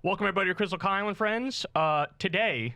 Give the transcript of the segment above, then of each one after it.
Welcome, everybody, to Crystal Kyle and friends. Today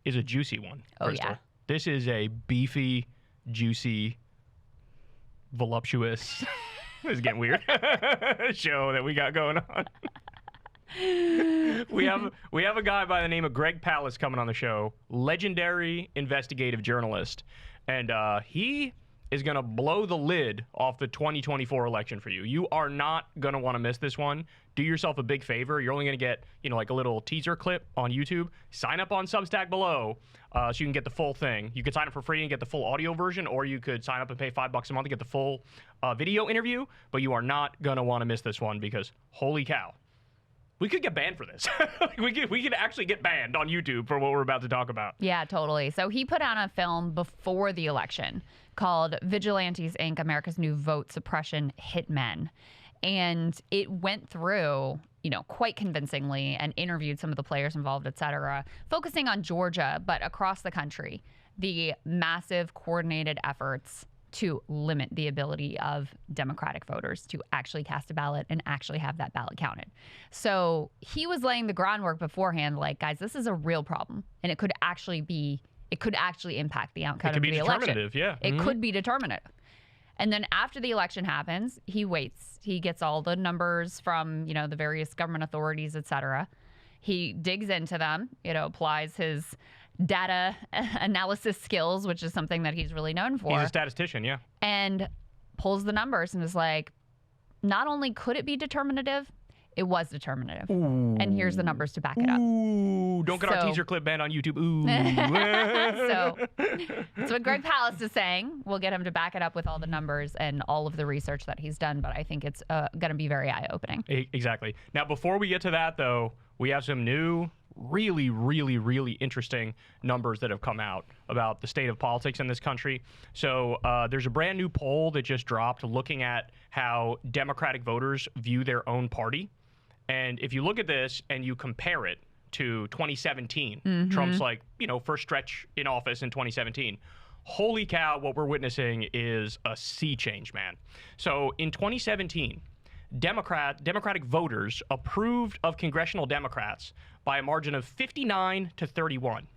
is a juicy one. Oh, Crystal. yeah. This is a beefy, juicy, voluptuous, this is getting weird, show that we got going on. We have a guy by the name of Greg Palast coming on the show, legendary investigative journalist, and he is going to blow the lid off the 2024 election for you. You are not going to want to miss this one. Do yourself a big favor. You're only going to get, like a little teaser clip on YouTube. Sign up on Substack below so you can get the full thing. You could sign up for free and get the full audio version, or you could sign up and pay $5 a month to get the full video interview. But you are not going to want to miss this one because holy cow. We could get banned for this. we could actually get banned on YouTube for what we're about to talk about. Yeah, totally. So he put out a film before the election called Vigilantes, Inc., America's New Vote Suppression Hitmen. And it went through, quite convincingly and interviewed some of the players involved, et cetera, focusing on Georgia, but across the country, the massive coordinated efforts to limit the ability of Democratic voters to actually cast a ballot and actually have that ballot counted. So he was laying the groundwork beforehand, like, guys, this is a real problem, and it could actually impact the outcome of the election. It could be determinative, yeah. It could be determinative. And then after the election happens, he waits. He gets all the numbers from, the various government authorities, et cetera. He digs into them, applies his data analysis skills, which is something that he's really known for. He's a statistician, yeah. And pulls the numbers and is like, not only could it be determinative, it was determinative. Ooh. And here's the numbers to back it up. Ooh, don't get our teaser clip banned on YouTube. Ooh. So that's what Greg Palast is saying. We'll get him to back it up with all the numbers and all of the research that he's done, but I think it's going to be very eye-opening. Exactly. Now, before we get to that, though, we have some new really, really, really interesting numbers that have come out about the state of politics in this country. So there's a brand new poll that just dropped looking at how Democratic voters view their own party. And if you look at this and you compare it to 2017, Trump's first stretch in office in 2017, holy cow, what we're witnessing is a sea change, man. So in 2017, Democratic voters approved of congressional Democrats by a margin of 59 to 31.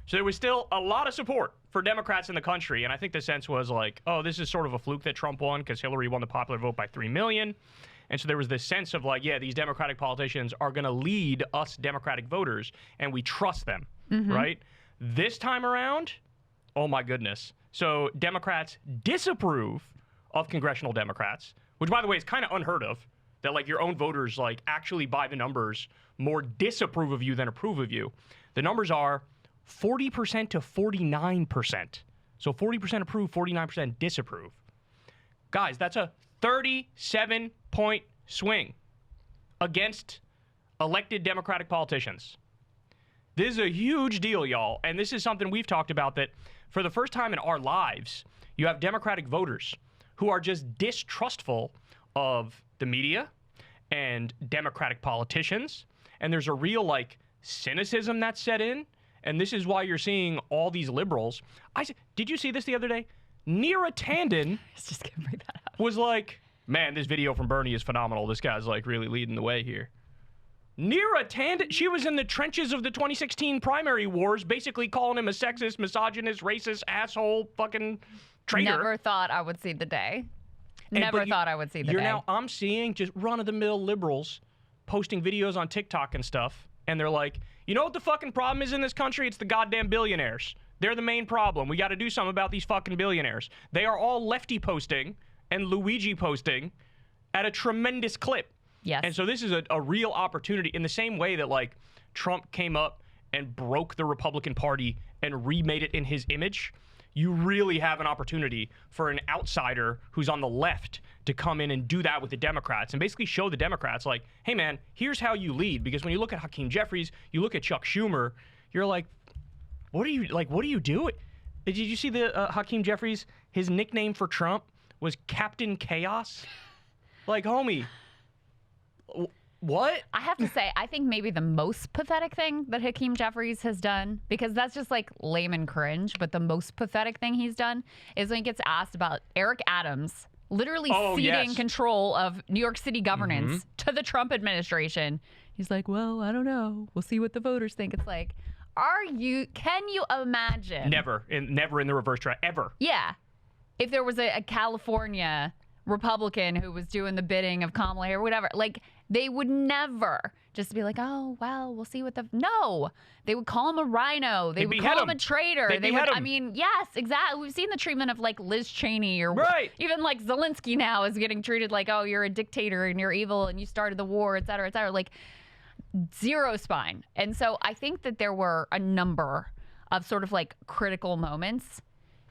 So there was still a lot of support for Democrats in the country, and I think the sense was like, oh, this is sort of a fluke that Trump won because Hillary won the popular vote by 3 million. And so there was this sense of like, yeah, these Democratic politicians are going to lead us Democratic voters, and we trust them, right? This time around, oh my goodness. So Democrats disapprove of congressional Democrats, which, by the way, is kind of unheard of, that like your own voters like actually by the numbers more disapprove of you than approve of you. The numbers are 40% to 49%. So 40% approve, 49% disapprove. Guys, that's a 37-point swing against elected Democratic politicians. This is a huge deal, y'all. And this is something we've talked about, that for the first time in our lives, you have Democratic voters who are just distrustful of the media and Democratic politicians. And there's a real cynicism that's set in. And this is why you're seeing all these liberals. Did you see this the other day? Neera Tanden just gonna bring that up. Was like, man, this video from Bernie is phenomenal. This guy's really leading the way here. Neera Tanden, she was in the trenches of the 2016 primary wars, basically calling him a sexist, misogynist, racist, asshole, fucking traitor. Never thought I would see the day. Never thought I would see the day. I'm seeing just run-of-the-mill liberals posting videos on TikTok and stuff, and they're like, you know what the fucking problem is in this country? It's the goddamn billionaires. They're the main problem. We got to do something about these fucking billionaires. They are all lefty posting and Luigi posting at a tremendous clip. Yes. And so this is a real opportunity in the same way that Trump came up and broke the Republican Party and remade it in his image. You really have an opportunity for an outsider who's on the left to come in and do that with the Democrats and basically show the Democrats hey man, here's how you lead. Because when you look at Hakeem Jeffries, you look at Chuck Schumer, you're like, what are you doing? Did you see the Hakeem Jeffries, his nickname for Trump was Captain Chaos? Homie, what? I have to say, I think maybe the most pathetic thing that Hakeem Jeffries has done, because that's just lame and cringe, but the most pathetic thing he's done is when he gets asked about Eric Adams literally ceding control of New York City governance to the Trump administration. He's like, well, I don't know. We'll see what the voters think. It's like, can you imagine? Never in the reverse track, ever. Yeah. If there was a California Republican who was doing the bidding of Kamala or whatever, like, they would never just be like, oh, well, we'll see what no. They would call him a rhino. They would call him a traitor. They would, I mean, yes, exactly. We've seen the treatment of like Liz Cheney or even like Zelensky now is getting treated like, oh, you're a dictator and you're evil and you started the war, et cetera, et cetera. Like, zero spine. And so I think that there were a number of sort of like critical moments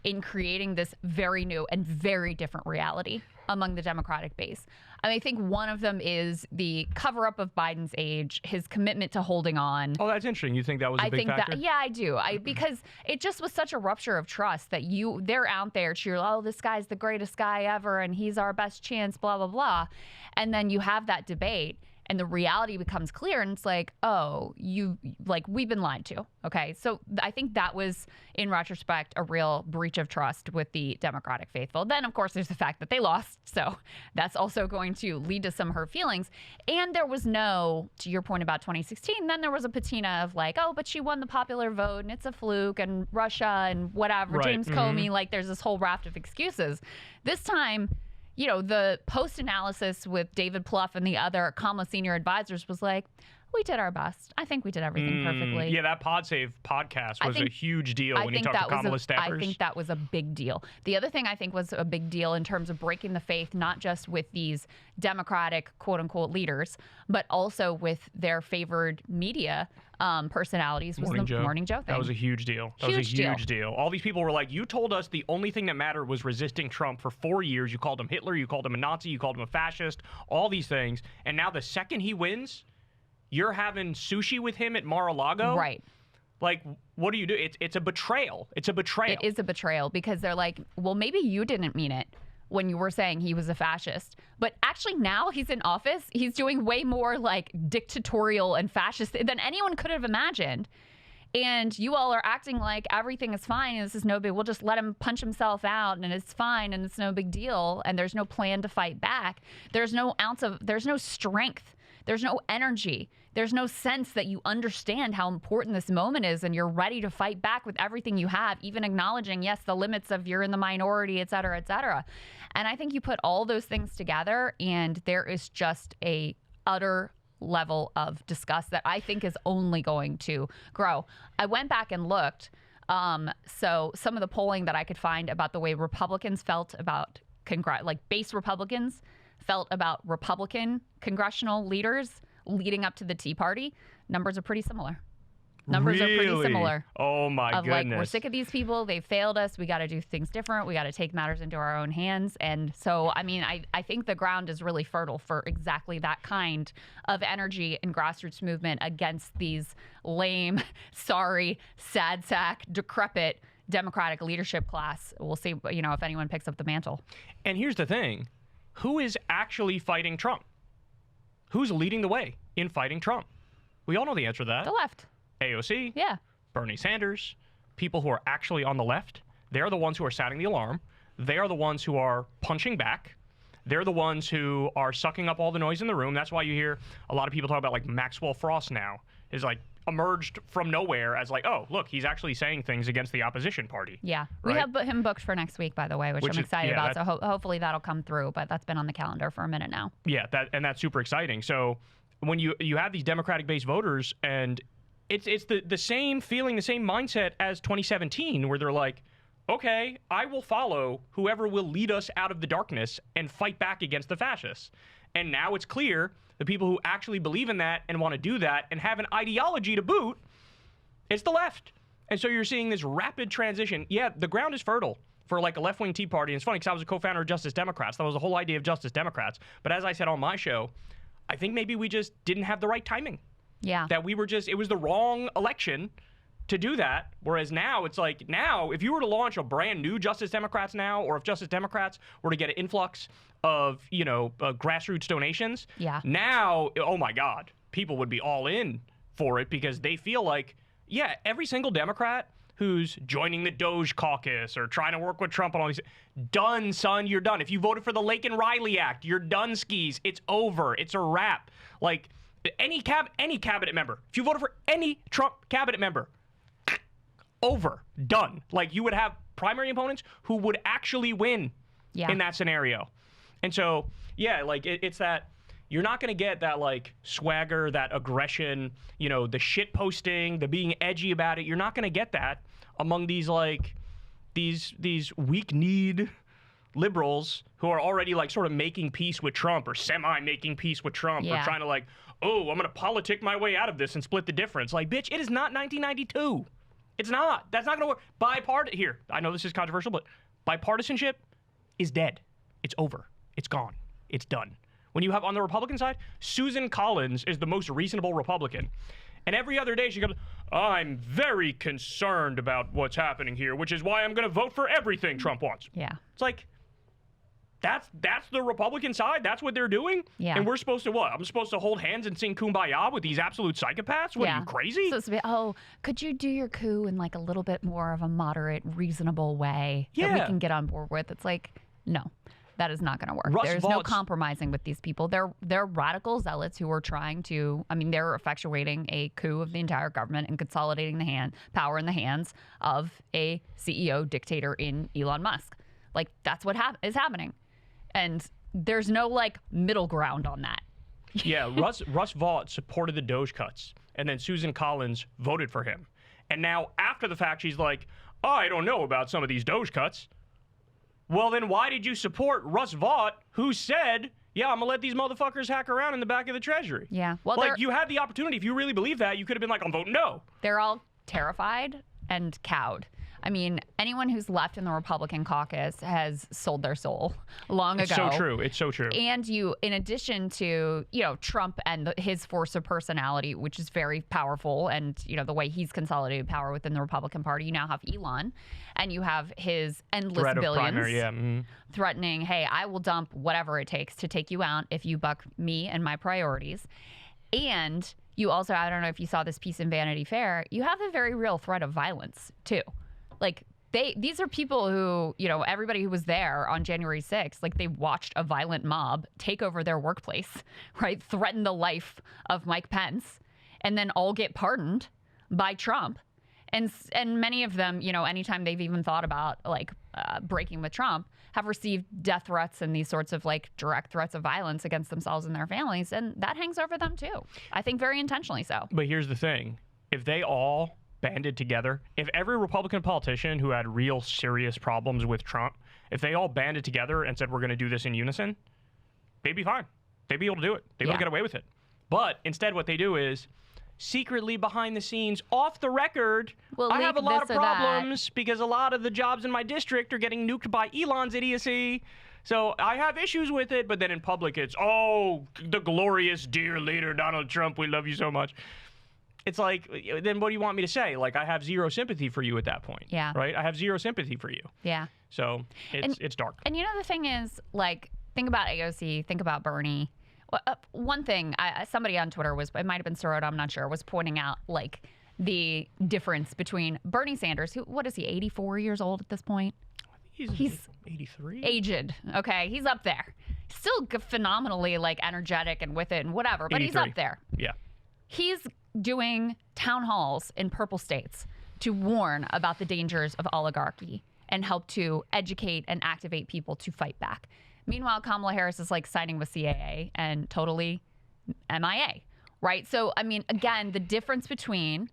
in creating this very new and very different reality among the Democratic base. I mean, I think one of them is the cover-up of Biden's age, his commitment to holding on. Oh, that's interesting. You think that was a big factor? Yeah, I do. Because it just was such a rupture of trust that they're out there cheering, oh, this guy's the greatest guy ever and he's our best chance, blah, blah, blah. And then you have that debate and the reality becomes clear and it's like, oh, we've been lied to. Okay. So I think that was, in retrospect, a real breach of trust with the Democratic faithful. Then, of course, there's the fact that they lost. So that's also going to lead to some hurt feelings. And there was to your point about 2016, then there was a patina of like, oh, but she won the popular vote and it's a fluke and Russia and whatever, right. James Comey, like there's this whole raft of excuses. This time, the post-analysis with David Plouffe and the other Kamala senior advisors was like, we did our best. I think we did everything perfectly. Yeah, that PodSave podcast was a huge deal when you talked to Kamala's staffers. I think that was a big deal. The other thing I think was a big deal in terms of breaking the faith, not just with these Democratic quote-unquote leaders, but also with their favored media personalities was the Morning Joe thing. That was a huge deal. That was a huge deal. All these people were like, you told us the only thing that mattered was resisting Trump for 4 years. You called him Hitler. You called him a Nazi. You called him a fascist. All these things. And now the second he wins, you're having sushi with him at Mar-a-Lago? Right. Like, what do you do? It's a betrayal. It's a betrayal. It is a betrayal because they're like, well, maybe you didn't mean it when you were saying he was a fascist. But actually now he's in office, he's doing way more like dictatorial and fascist than anyone could have imagined. And you all are acting like everything is fine and this is no big, we'll just let him punch himself out and it's fine and it's no big deal and there's no plan to fight back. There's no strength. There's no energy. There's no sense that you understand how important this moment is and you're ready to fight back with everything you have, even acknowledging, yes, the limits of you're in the minority, et cetera, et cetera. And I think you put all those things together and there is just a utter level of disgust that I think is only going to grow. I went back and looked. So some of the polling that I could find about the way Republicans felt about base Republicans felt about Republican congressional leaders leading up to the Tea Party, numbers are pretty similar. Numbers are pretty similar. Oh, my goodness. Like, we're sick of these people. They've failed us. We got to do things different. We got to take matters into our own hands. And so, I mean, I think the ground is really fertile for exactly that kind of energy and grassroots movement against these lame, sorry, sad sack, decrepit Democratic leadership class. We'll see, if anyone picks up the mantle. And here's the thing. Who is actually fighting Trump? Who's leading the way in fighting Trump? We all know the answer to that. The left. AOC. Yeah. Bernie Sanders. People who are actually on the left. They're the ones who are sounding the alarm. They are the ones who are punching back. They're the ones who are sucking up all the noise in the room. That's why you hear a lot of people talk about like Maxwell Frost now is like emerged from nowhere as like, oh, look, he's actually saying things against the opposition party. Yeah. Right? We have him booked for next week, by the way, which I'm excited about. So hopefully that'll come through, but that's been on the calendar for a minute now. Yeah, that's super exciting. So when you have these Democratic-based voters and it's the same feeling, the same mindset as 2017 where they're like, okay, I will follow whoever will lead us out of the darkness and fight back against the fascists. And now it's clear the people who actually believe in that and want to do that and have an ideology to boot, it's the left. And so you're seeing this rapid transition. Yeah, the ground is fertile for like a left-wing Tea Party. And it's funny because I was a co-founder of Justice Democrats. That was the whole idea of Justice Democrats. But as I said on my show, I think maybe we just didn't have the right timing. Yeah. That it was the wrong election to do that. Whereas now it's like, now if you were to launch a brand new Justice Democrats now, or if Justice Democrats were to get an influx of, grassroots donations, now, oh my God, people would be all in for it because they feel like, yeah, every single Democrat who's joining the Doge caucus or trying to work with Trump and all these. Done, son. You're done. If you voted for the Lake and Riley Act, you're done, skis. It's over. It's a wrap. Like, any cabinet member, if you voted for any Trump cabinet member, over. Done. Like, you would have primary opponents who would actually win in that scenario. And so, yeah, like, it's that you're not going to get that, like, swagger, that aggression, you know, the shit posting, the being edgy about it. You're not going to get that among these, like, these weak-kneed liberals who are already, like, sort of making peace with Trump or semi-making peace with Trump or trying to, like, oh, I'm going to politic my way out of this and split the difference. Like, bitch, it is not 1992. It's not. That's not going to work. Here, I know this is controversial, but bipartisanship is dead. It's over. It's gone. It's done. When you have on the Republican side, Susan Collins is the most reasonable Republican. And every other day she goes, I'm very concerned about what's happening here, which is why I'm going to vote for everything Trump wants. Yeah. It's like, that's the Republican side. That's what they're doing. Yeah. And we're supposed to what? I'm supposed to hold hands and sing Kumbaya with these absolute psychopaths? What, are you crazy? So it's could you do your coup in like a little bit more of a moderate, reasonable way that we can get on board with? It's like, no. That is not going to work. There's no compromising with these people. They're radical zealots who are trying to, they're effectuating a coup of the entire government and consolidating the power in the hands of a CEO dictator in Elon Musk. Like, that's what is happening. And there's no, like, middle ground on that. Yeah, Russ Vought supported the Doge cuts, and then Susan Collins voted for him. And now, after the fact, she's like, oh, I don't know about some of these Doge cuts. Well, then why did you support Russ Vought, who said, yeah, I'm going to let these motherfuckers hack around in the back of the Treasury? Yeah. Well, like, you had the opportunity. If you really believe that, you could have been like, I'm voting no. They're all terrified and cowed. Anyone who's left in the Republican caucus has sold their soul long ago. It's so true. It's so true. And in addition to, Trump and his force of personality, which is very powerful, and, the way he's consolidated power within the Republican Party, you now have Elon, and you have his endless threat billions of primary, threatening, hey, I will dump whatever it takes to take you out if you buck me and my priorities. And you also, I don't know if you saw this piece in Vanity Fair, you have a very real threat of violence, too. Like, these are people who, everybody who was there on January 6th, like, they watched a violent mob take over their workplace, right? Threaten the life of Mike Pence, and then all get pardoned by Trump. And many of them, anytime they've even thought about, like, breaking with Trump, have received death threats and these sorts of, like, direct threats of violence against themselves and their families. And that hangs over them, too. I think very intentionally so. But here's the thing. If they all banded together, if every Republican politician who had real serious problems with Trump, if they all banded together and said, we're going to do this in unison, they'd be fine. They'd be able to do it. They'd be able to get away with it. But instead what they do is secretly behind the scenes, off the record, I have a lot of problems because a lot of the jobs in my district are getting nuked by Elon's idiocy. So I have issues with it, but then in public it's, oh, the glorious dear leader Donald Trump, we love you so much. It's like, then what do you want me to say? Like, I have zero sympathy for you at that point. Yeah. Right? I have zero sympathy for you. Yeah. So it's dark. And the thing is, like, think about AOC, think about Bernie. One thing, somebody on Twitter it might have been Sirota, I'm not sure, was pointing out, like, the difference between Bernie Sanders, what is he, 84 years old at this point? He's 83. Aged. Okay. He's up there. Still phenomenally, like, energetic and with it and whatever, but 83. he's up there. Yeah. He's doing town halls in purple states to warn about the dangers of oligarchy and help to educate and activate people to fight back. Meanwhile, Kamala Harris is, like, signing with CAA and totally MIA, right? So, again, the difference between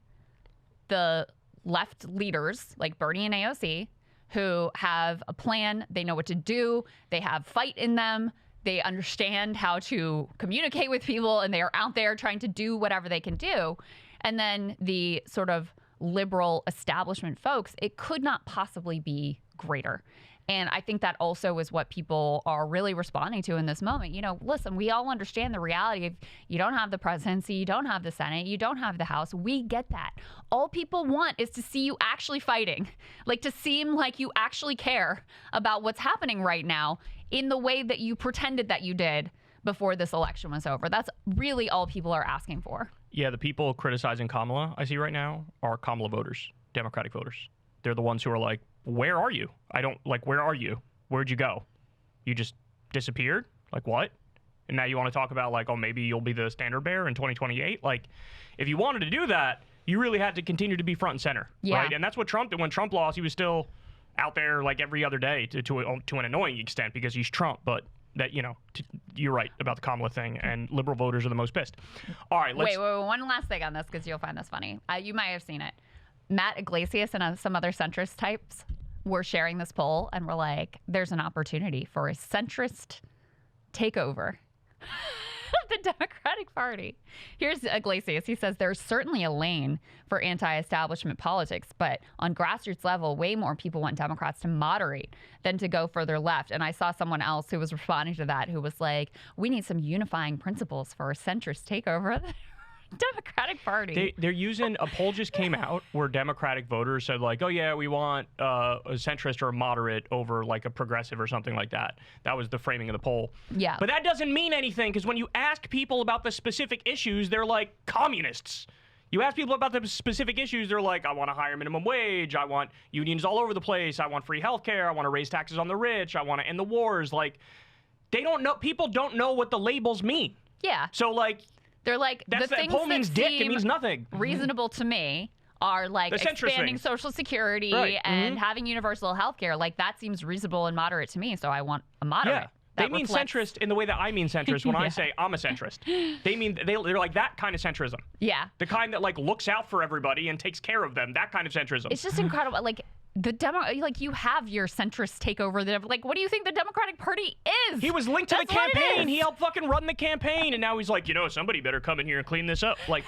the left leaders like Bernie and AOC, who have a plan, they know what to do, they have fight in them, they understand how to communicate with people, and they are out there trying to do whatever they can do. And then the sort of liberal establishment folks, it could not possibly be greater. And I think that also is what people are really responding to in this moment. Listen, we all understand the reality of you don't have the presidency, you don't have the Senate, you don't have the House. We get that. All people want is to see you actually fighting, like to seem like you actually care about what's happening right now in the way that you pretended that you did before this election was over. That's really all people are asking for. Yeah, the people criticizing Kamala I see right now are Kamala voters, Democratic voters. they're the ones who are like, where are you? Where are you? Where'd you go? You just disappeared? Like, what? And now you want to talk about, like, oh, maybe you'll be the standard bearer in 2028? Like, if you wanted to do that, you really had to continue to be front and center, right? And that's what Trump did. When Trump lost, he was still out there, like, every other day to an annoying extent because he's Trump. But that, you're right about the Kamala thing, and liberal voters are the most pissed. All right, let's... Wait, one last thing on this because you'll find this funny. You might have seen it. Matt Iglesias and some other centrist types were sharing this poll, and were like, there's an opportunity for a centrist takeover of the Democratic Party. Here's Iglesias. He says there's certainly a lane for anti-establishment politics, but on grassroots level, way more people want Democrats to moderate than to go further left. And I saw someone else who was responding to that who was like, we need some unifying principles for a centrist takeover of the Democratic Party. They're using, a poll just came out where Democratic voters said, like, oh yeah, we want a centrist or a moderate over like a progressive or something like that. That was the framing of the poll. Yeah. But that doesn't mean anything, because when you ask people about the specific issues, they're like communists. You ask people about the specific issues, they're like, I want a higher minimum wage, I want unions all over the place, I want free health care, I want to raise taxes on the rich, I want to end the wars. Like, they don't know, people don't know what the labels mean. Yeah. So like, they're like, the things poll that means dick, it means nothing. Reasonable to me are like expanding Social Security and having universal health care. Like, that seems reasonable and moderate to me, so I want a moderate. Yeah. They mean centrist in the way that I mean centrist when I say I'm a centrist. They mean, they're like that kind of centrism. Yeah. The kind that like looks out for everybody and takes care of them. That kind of centrism. It's just incredible. Like, you have your centrist takeover. Like, what do you think the Democratic Party is? He was linked to the campaign. He helped fucking run the campaign, and now he's like, somebody better come in here and clean this up. Like,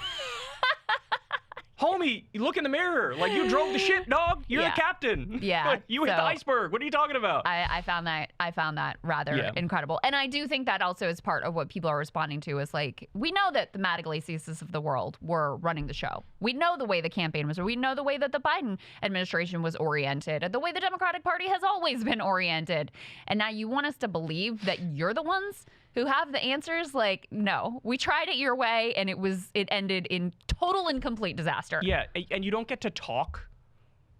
homie, you look in the mirror. Like, you drove the ship, dog. You're the captain. Yeah. Like, you hit the iceberg. What are you talking about? I found that rather incredible. And I do think that also is part of what people are responding to is like, we know that the Matt Iglesias of the world were running the show. We know the way the campaign was. We know the way that the Biden administration was oriented, and the way the Democratic Party has always been oriented. And now you want us to believe that you're the ones who have the answers? Like, no, we tried it your way, and it ended in total and complete disaster. Yeah, and you don't get to talk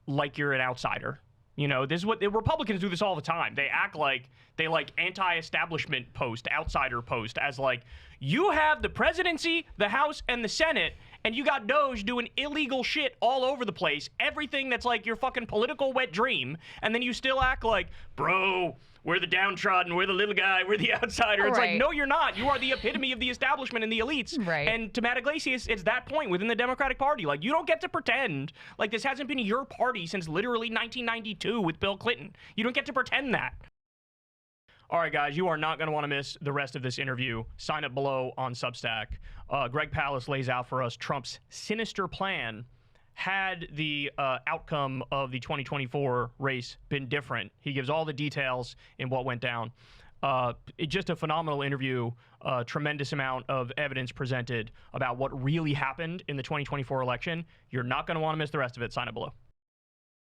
like you're an outsider. This is what the Republicans do this all the time. They act like they like anti-establishment post, outsider post, as like, you have the presidency, the House, and the Senate, and you got Doge doing illegal shit all over the place. Everything that's like your fucking political wet dream, and then you still act like, bro, we're the downtrodden, we're the little guy, we're the outsider. It's like, no, you're not. You are the epitome of the establishment and the elites. Right. And to Matt Iglesias, it's that point within the Democratic Party. Like, you don't get to pretend like this hasn't been your party since literally 1992 with Bill Clinton. You don't get to pretend that. All right, guys, you are not going to want to miss the rest of this interview. Sign up below on Substack. Greg Palast lays out for us Trump's sinister plan. Had the outcome of the 2024 race been different, he gives all the details in what went down. It's just a phenomenal interview, tremendous amount of evidence presented about what really happened in the 2024 election. You're not going to want to miss the rest of it. Sign up below.